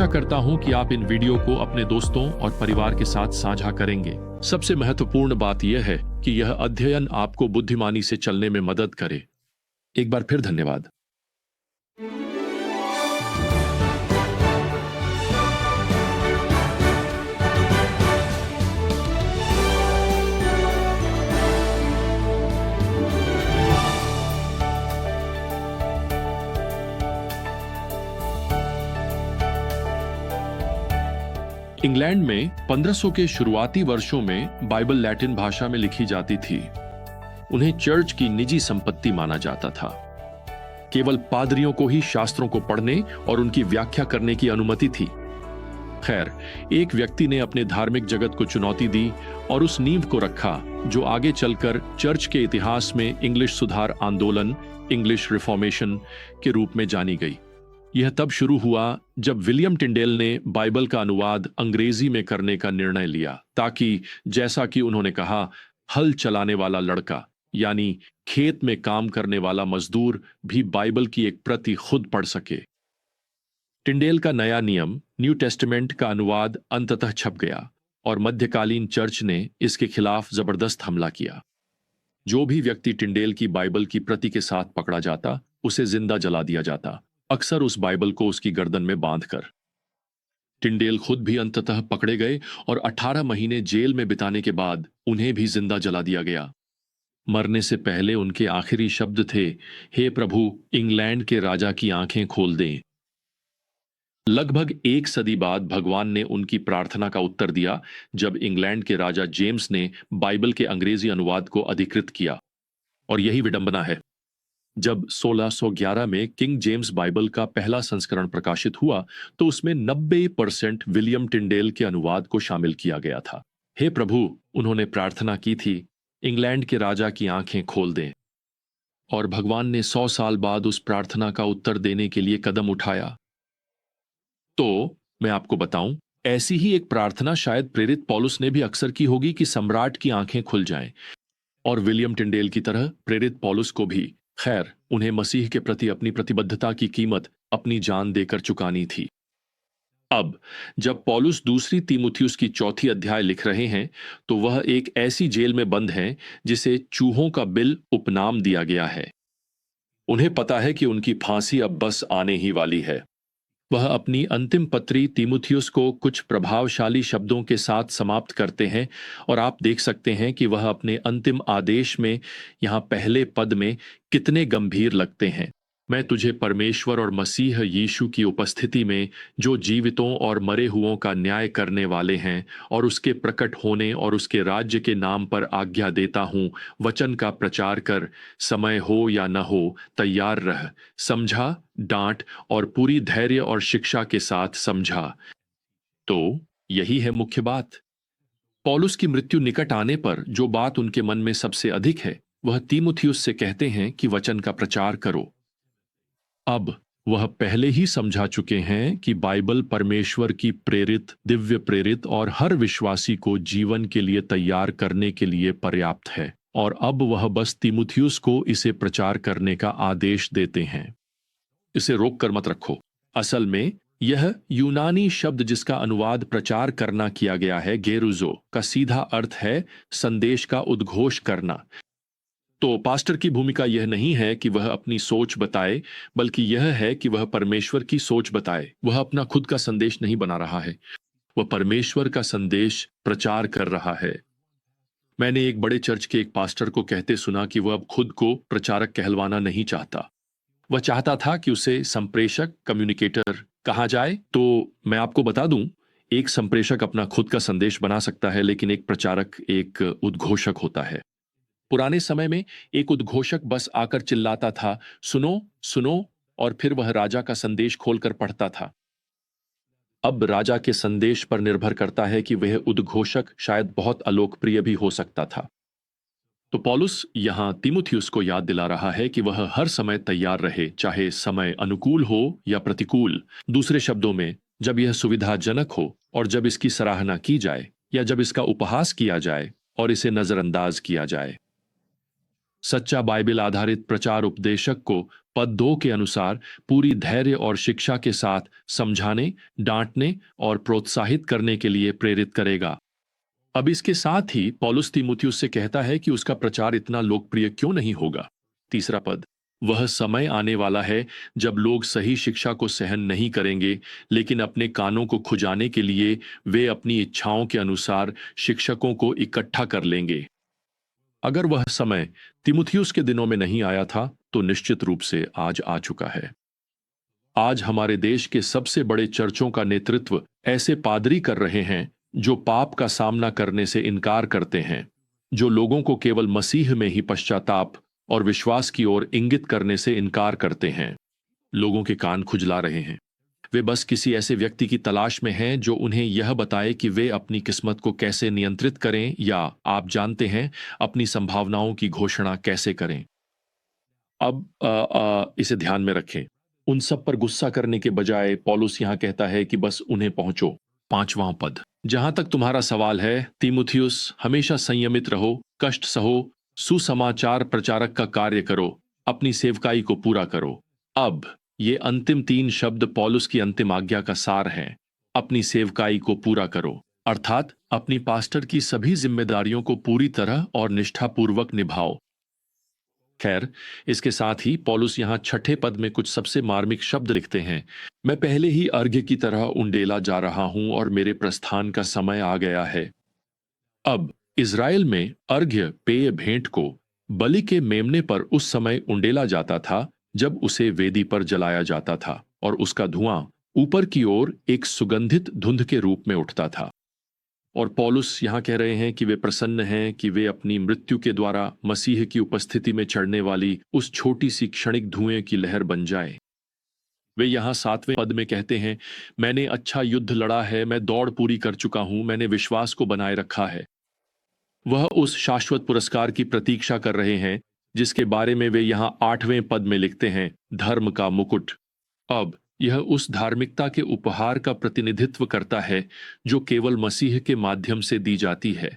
आशा करता हूं कि आप इन वीडियो को अपने दोस्तों और परिवार के साथ साझा करेंगे। सबसे महत्वपूर्ण बात यह है कि यह अध्ययन आपको बुद्धिमानी से चलने में मदद करे। एक बार फिर धन्यवाद। इंग्लैंड में 1500 के शुरुआती वर्षों में बाइबल लैटिन भाषा में लिखी जाती थी। उन्हें चर्च की निजी संपत्ति माना जाता था। केवल पादरियों को ही शास्त्रों को पढ़ने और उनकी व्याख्या करने की अनुमति थी। खैर, एक व्यक्ति ने अपने धार्मिक जगत को चुनौती दी और उस नींव को रखा जो आगे चलकर चर्च के इतिहास में इंग्लिश सुधार आंदोलन, इंग्लिश रिफॉर्मेशन के रूप में जानी गई। यह तब शुरू हुआ जब विलियम टिंडेल ने बाइबल का अनुवाद अंग्रेजी में करने का निर्णय लिया, ताकि जैसा कि उन्होंने कहा, हल चलाने वाला लड़का यानी खेत में काम करने वाला मजदूर भी बाइबल की एक प्रति खुद पढ़ सके। टिंडेल का नया नियम, न्यू टेस्टामेंट का अनुवाद अंततः छप गया और मध्यकालीन चर्च ने इसके खिलाफ जबरदस्त हमला किया। जो भी व्यक्ति टिंडेल की बाइबल की प्रति के साथ पकड़ा जाता, उसे जिंदा जला दिया जाता, अक्सर उस बाइबल को उसकी गर्दन में बांधकर। टिंडेल खुद भी अंततः पकड़े गए और 18 महीने जेल में बिताने के बाद उन्हें भी जिंदा जला दिया गया। मरने से पहले उनके आखिरी शब्द थे, हे प्रभु, इंग्लैंड के राजा की आंखें खोल दें। लगभग एक सदी बाद भगवान ने उनकी प्रार्थना का उत्तर दिया जब इंग्लैंड के राजा जेम्स ने बाइबल के अंग्रेजी अनुवाद को अधिकृत किया। और यही विडंबना है, जब 1611 में किंग जेम्स बाइबल का पहला संस्करण प्रकाशित हुआ तो उसमें 90% विलियम टिंडेल के अनुवाद को शामिल किया गया था। हे प्रभु, उन्होंने प्रार्थना की थी, इंग्लैंड के राजा की आंखें खोल दें। और भगवान ने 100 साल बाद उस प्रार्थना का उत्तर देने के लिए कदम उठाया। तो मैं आपको बताऊं, ऐसी ही एक प्रार्थना शायद प्रेरित पौलुस ने भी अक्सर की होगी कि सम्राट की आंखें खुल जाएं। और विलियम टिंडेल की तरह प्रेरित पौलुस को भी, खैर, उन्हें मसीह के प्रति अपनी प्रतिबद्धता की कीमत अपनी जान देकर चुकानी थी। अब जब पौलुस दूसरी तीमुथियुस की 4 अध्याय लिख रहे हैं तो वह एक ऐसी जेल में बंद हैं जिसे चूहों का बिल उपनाम दिया गया है। उन्हें पता है कि उनकी फांसी अब बस आने ही वाली है। वह अपनी अंतिम पत्री तीमुथियुस को कुछ प्रभावशाली शब्दों के साथ समाप्त करते हैं और आप देख सकते हैं कि वह अपने अंतिम आदेश में यहाँ पहले पद में कितने गंभीर लगते हैं। मैं तुझे परमेश्वर और मसीह यीशु की उपस्थिति में, जो जीवितों और मरे हुओं का न्याय करने वाले हैं, और उसके प्रकट होने और उसके राज्य के नाम पर आज्ञा देता हूँ, वचन का प्रचार कर, समय हो या न हो तैयार रह, समझा, डांट और पूरी धैर्य और शिक्षा के साथ समझा। तो यही है मुख्य बात। पौलुस की मृत्यु निकट आने पर जो बात उनके मन में सबसे अधिक है, वह तीमुथियुस से कहते हैं कि वचन का प्रचार करो। अब वह पहले ही समझा चुके हैं कि बाइबल परमेश्वर की प्रेरित, दिव्य प्रेरित और हर विश्वासी को जीवन के लिए तैयार करने के लिए पर्याप्त है, और अब वह बस तीमुथियुस को इसे प्रचार करने का आदेश देते हैं। इसे रोक कर मत रखो। असल में यह यूनानी शब्द जिसका अनुवाद प्रचार करना किया गया है, गेरुजो, का सीधा अर्थ है संदेश का उद्घोष करना। तो पास्टर की भूमिका यह नहीं है कि वह अपनी सोच बताए, बल्कि यह है कि वह परमेश्वर की सोच बताए। वह अपना खुद का संदेश नहीं बना रहा है, वह परमेश्वर का संदेश प्रचार कर रहा है। मैंने एक बड़े चर्च के एक पास्टर को कहते सुना कि वह अब खुद को प्रचारक कहलवाना नहीं चाहता। वह चाहता था कि उसे संप्रेषक, कम्युनिकेटर कहा जाए। तो मैं आपको बता दूं, एक संप्रेषक अपना खुद का संदेश बना सकता है, लेकिन एक प्रचारक एक उद्घोषक होता है। पुराने समय में एक उद्घोषक बस आकर चिल्लाता था, सुनो सुनो, और फिर वह राजा का संदेश खोलकर पढ़ता था। अब राजा के संदेश पर निर्भर करता है कि वह उद्घोषक शायद बहुत अलोकप्रिय भी हो सकता था। तो पौलुस यहां तीमुथियुस को याद दिला रहा है कि वह हर समय तैयार रहे, चाहे समय अनुकूल हो या प्रतिकूल। दूसरे शब्दों में, जब यह सुविधाजनक हो और जब इसकी सराहना की जाए, या जब इसका उपहास किया जाए और इसे नजरअंदाज किया जाए। सच्चा बाइबल आधारित प्रचार उपदेशक को पद 2 के अनुसार पूरी धैर्य और शिक्षा के साथ समझाने, डांटने और प्रोत्साहित करने के लिए प्रेरित करेगा। अब इसके साथ ही पौलुस तीमुथियुस से कहता है कि उसका प्रचार इतना लोकप्रिय क्यों नहीं होगा। तीसरा पद, वह समय आने वाला है जब लोग सही शिक्षा को सहन नहीं करेंगे, लेकिन अपने कानों को खुजाने के लिए वे अपनी इच्छाओं के अनुसार शिक्षकों को इकट्ठा कर लेंगे। अगर वह समय तीमुथियुस के दिनों में नहीं आया था तो निश्चित रूप से आज आ चुका है। आज हमारे देश के सबसे बड़े चर्चों का नेतृत्व ऐसे पादरी कर रहे हैं जो पाप का सामना करने से इनकार करते हैं, जो लोगों को केवल मसीह में ही पश्चाताप और विश्वास की ओर इंगित करने से इनकार करते हैं। लोगों के कान खुजला रहे हैं। वे बस किसी ऐसे व्यक्ति की तलाश में हैं जो उन्हें यह बताए कि वे अपनी किस्मत को कैसे नियंत्रित करें, या आप जानते हैं, अपनी संभावनाओं की घोषणा कैसे करें। अब इसे ध्यान में रखें। उन सब पर गुस्सा करने के बजाय पौलुस यहां कहता है कि बस उन्हें पहुंचो। 5वां पद, जहां तक तुम्हारा सवाल है तीमुथियुस, हमेशा संयमित रहो, कष्ट सहो, सुसमाचार प्रचारक का कार्य करो, अपनी सेवकाई को पूरा करो। अब ये अंतिम 3 शब्द पौलुस की अंतिम आज्ञा का सार हैं। अपनी सेवकाई को पूरा करो, अर्थात अपनी पास्टर की सभी जिम्मेदारियों को पूरी तरह और निष्ठापूर्वक निभाओ। खैर, इसके साथ ही पौलुस यहां 6ठे पद में कुछ सबसे मार्मिक शब्द लिखते हैं। मैं पहले ही अर्घ्य की तरह उंडेला जा रहा हूं और मेरे प्रस्थान का समय आ गया है। अब इज़राइल में अर्घ्य पेय भेंट को बलि के मेमने पर उस समय उंडेला जाता था जब उसे वेदी पर जलाया जाता था और उसका धुआं ऊपर की ओर एक सुगंधित धुंध के रूप में उठता था। और पौलुस यहां कह रहे हैं कि वे प्रसन्न हैं कि वे अपनी मृत्यु के द्वारा मसीह की उपस्थिति में चढ़ने वाली उस छोटी सी क्षणिक धुएं की लहर बन जाए। वे यहां 7वें पद में कहते हैं, मैंने अच्छा युद्ध लड़ा है, मैं दौड़ पूरी कर चुका हूं, मैंने विश्वास को बनाए रखा है। वह उस शाश्वत पुरस्कार की प्रतीक्षा कर रहे हैं जिसके बारे में वे यहां 8वें पद में लिखते हैं, धर्म का मुकुट। अब यह उस धार्मिकता के उपहार का प्रतिनिधित्व करता है जो केवल मसीह के माध्यम से दी जाती है।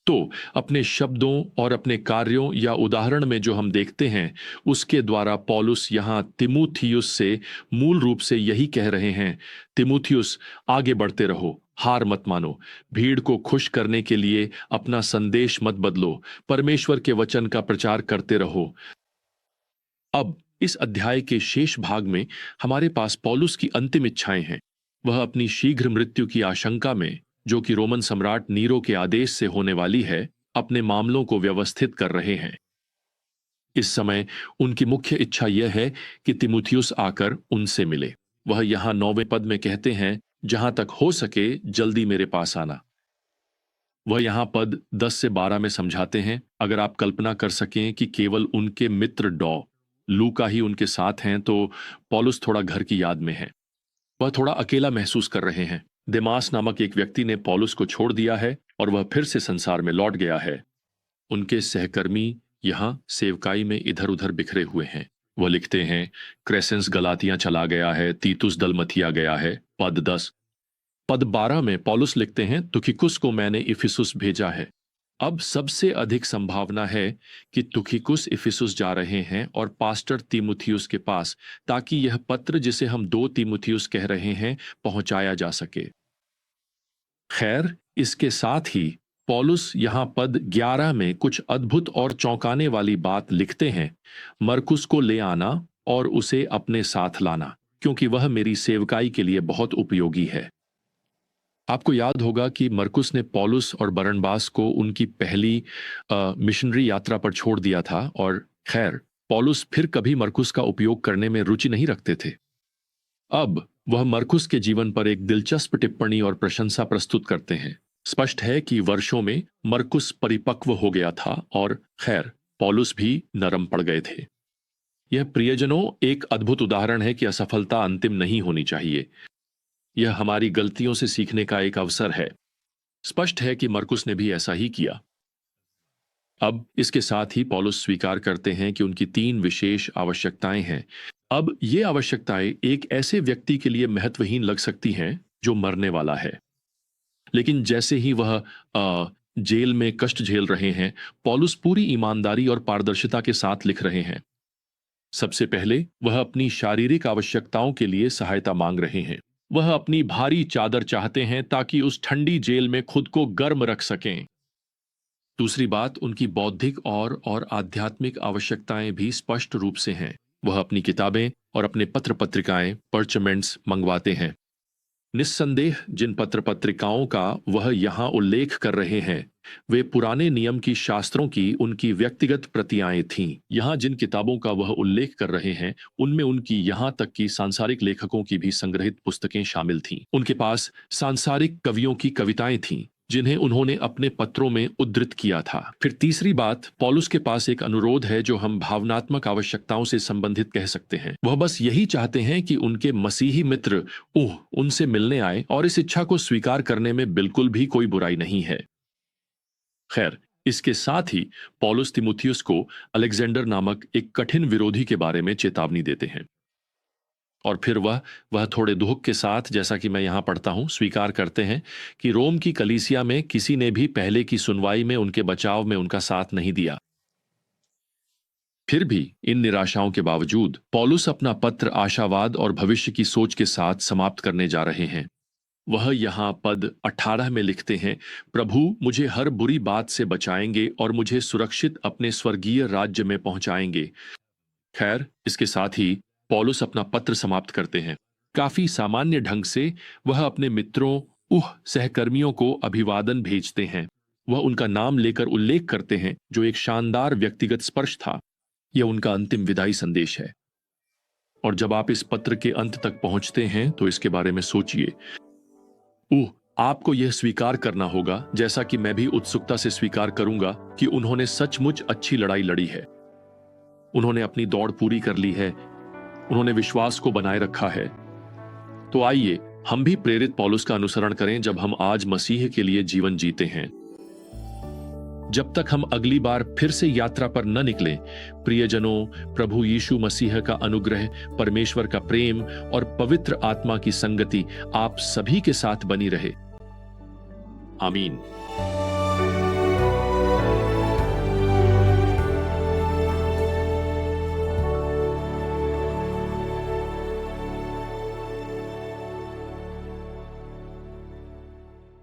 तो अपने शब्दों और अपने कार्यों या उदाहरण में जो हम देखते हैं, उसके द्वारा पौलुस यहां तीमुथियुस से मूल रूप से यही कह रहे हैं, तीमुथियुस, आगे बढ़ते रहो, हार मत मानो, भीड़ को खुश करने के लिए अपना संदेश मत बदलो, परमेश्वर के वचन का प्रचार करते रहो। अब इस अध्याय के शेष भाग में हमारे पास पौलुस की अंतिम इच्छाएं हैं। वह अपनी शीघ्र मृत्यु की आशंका में, जो कि रोमन सम्राट नीरो के आदेश से होने वाली है, अपने मामलों को व्यवस्थित कर रहे हैं। इस समय उनकी मुख्य इच्छा यह है कि तीमुथियुस आकर उनसे मिले। वह यहां 9वें पद में कहते हैं, जहां तक हो सके जल्दी मेरे पास आना। वह यहां पद 10 से 12 में समझाते हैं, अगर आप कल्पना कर सकें कि केवल उनके मित्र लूका ही उनके साथ हैं, तो पौलुस थोड़ा घर की याद में है। वह थोड़ा अकेला महसूस कर रहे हैं। देमास नामक एक व्यक्ति ने पौलुस को छोड़ दिया है और वह फिर से संसार में लौट गया है। उनके सहकर्मी यहां सेवकाई में इधर उधर बिखरे हुए हैं। वह लिखते हैं, क्रेसेंस गलातियां चला गया है, तीतुस दलमथिया गया है। पद 10। पद 12 में पौलुस लिखते हैं, तुखिकुस को मैंने इफिसुस भेजा है। अब सबसे अधिक संभावना है कि तुखिकुस इफिसुस जा रहे हैं और पास्टर तीमुथियुस के पास, ताकि यह पत्र जिसे हम 2 तीमुथियुस कह रहे हैं पहुंचाया जा सके। खैर, इसके साथ ही पौलुस यहां पद 11 में कुछ अद्भुत और चौंकाने वाली बात लिखते हैं, मरकुस को ले आना और उसे अपने साथ लाना, क्योंकि वह मेरी सेवकाई के लिए बहुत उपयोगी है। आपको याद होगा कि मरकुस ने पौलुस और बरनबास को उनकी पहली मिशनरी यात्रा पर छोड़ दिया था, और खैर पौलुस फिर कभी मरकुस का उपयोग करने में रुचि नहीं रखते थे। अब वह मरकुस के जीवन पर एक दिलचस्प टिप्पणी और प्रशंसा प्रस्तुत करते हैं। स्पष्ट है कि वर्षों में मरकुस परिपक्व हो गया था और खैर पौलुस भी नरम पड़ गए थे। यह प्रियजनों एक अद्भुत उदाहरण है कि असफलता अंतिम नहीं होनी चाहिए। यह हमारी गलतियों से सीखने का एक अवसर है। स्पष्ट है कि मरकुस ने भी ऐसा ही किया। अब इसके साथ ही पौलुस स्वीकार करते हैं कि उनकी 3 विशेष आवश्यकताएं हैं। अब ये आवश्यकताएं एक ऐसे व्यक्ति के लिए महत्वहीन लग सकती हैं जो मरने वाला है, लेकिन जैसे ही वह जेल में कष्ट झेल रहे हैं, पौलुस पूरी ईमानदारी और पारदर्शिता के साथ लिख रहे हैं, सबसे पहले वह अपनी शारीरिक आवश्यकताओं के लिए सहायता मांग रहे हैं। वह अपनी भारी चादर चाहते हैं ताकि उस ठंडी जेल में खुद को गर्म रख सकें। दूसरी बात, उनकी बौद्धिक और आध्यात्मिक आवश्यकताएं भी स्पष्ट रूप से हैं। वह अपनी किताबें और अपने पत्र पत्रिकाएं परचमेंट्स मंगवाते हैं। निस्संदेह जिन पत्र पत्रिकाओं का वह यहाँ उल्लेख कर रहे हैं वे पुराने नियम की शास्त्रों की उनकी व्यक्तिगत प्रतियाएं थीं। यहाँ जिन किताबों का वह उल्लेख कर रहे हैं उनमें उनकी यहाँ तक कि सांसारिक लेखकों की भी संग्रहित पुस्तकें शामिल थीं। उनके पास सांसारिक कवियों की कविताएं थीं जिन्हें उन्होंने अपने पत्रों में उद्धृत किया था। फिर तीसरी बात, पौलुस के पास एक अनुरोध है जो हम भावनात्मक आवश्यकताओं से संबंधित कह सकते हैं। वह बस यही चाहते हैं कि उनके मसीही मित्र उनसे मिलने आए, और इस इच्छा को स्वीकार करने में बिल्कुल भी कोई बुराई नहीं है। खैर, इसके साथ ही पौलुस तिमुथियुस को अलेक्जेंडर नामक एक कठिन विरोधी के बारे में चेतावनी देते हैं, और फिर वह थोड़े दुख के साथ, जैसा कि मैं यहां पढ़ता हूं, स्वीकार करते हैं कि रोम की कलीसिया में किसी ने भी पहले की सुनवाई में उनके बचाव में उनका साथ नहीं दिया। फिर भी इन निराशाओं के बावजूद पौलुस अपना पत्र आशावाद और भविष्य की सोच के साथ समाप्त करने जा रहे हैं। वह यहाँ पद 18 में लिखते हैं, प्रभु मुझे हर बुरी बात से बचाएंगे और मुझे सुरक्षित अपने स्वर्गीय राज्य में पहुंचाएंगे। खैर, इसके साथ ही पौलुस अपना पत्र समाप्त करते हैं। काफी सामान्य ढंग से वह अपने मित्रों सहकर्मियों को अभिवादन भेजते हैं। वह उनका नाम लेकर उल्लेख करते हैं जो एक शानदार व्यक्तिगत स्पर्श था। यह उनका अंतिम विदाई संदेश है। और जब आप इस पत्र के अंत तक पहुंचते हैं तो इसके बारे में सोचिए। आपको यह स्वीकार करना होगा, जैसा कि मैं भी उत्सुकता से स्वीकार करूंगा, कि उन्होंने सचमुच अच्छी लड़ाई लड़ी है। उन्होंने अपनी दौड़ पूरी कर ली है। उन्होंने विश्वास को बनाए रखा है। तो आइए हम भी प्रेरित पौलुस का अनुसरण करें जब हम आज मसीह के लिए जीवन जीते हैं। जब तक हम अगली बार फिर से यात्रा पर न निकलें, प्रियजनों, प्रभु यीशु मसीह का अनुग्रह, परमेश्वर का प्रेम और पवित्र आत्मा की संगति आप सभी के साथ बनी रहे। आमीन।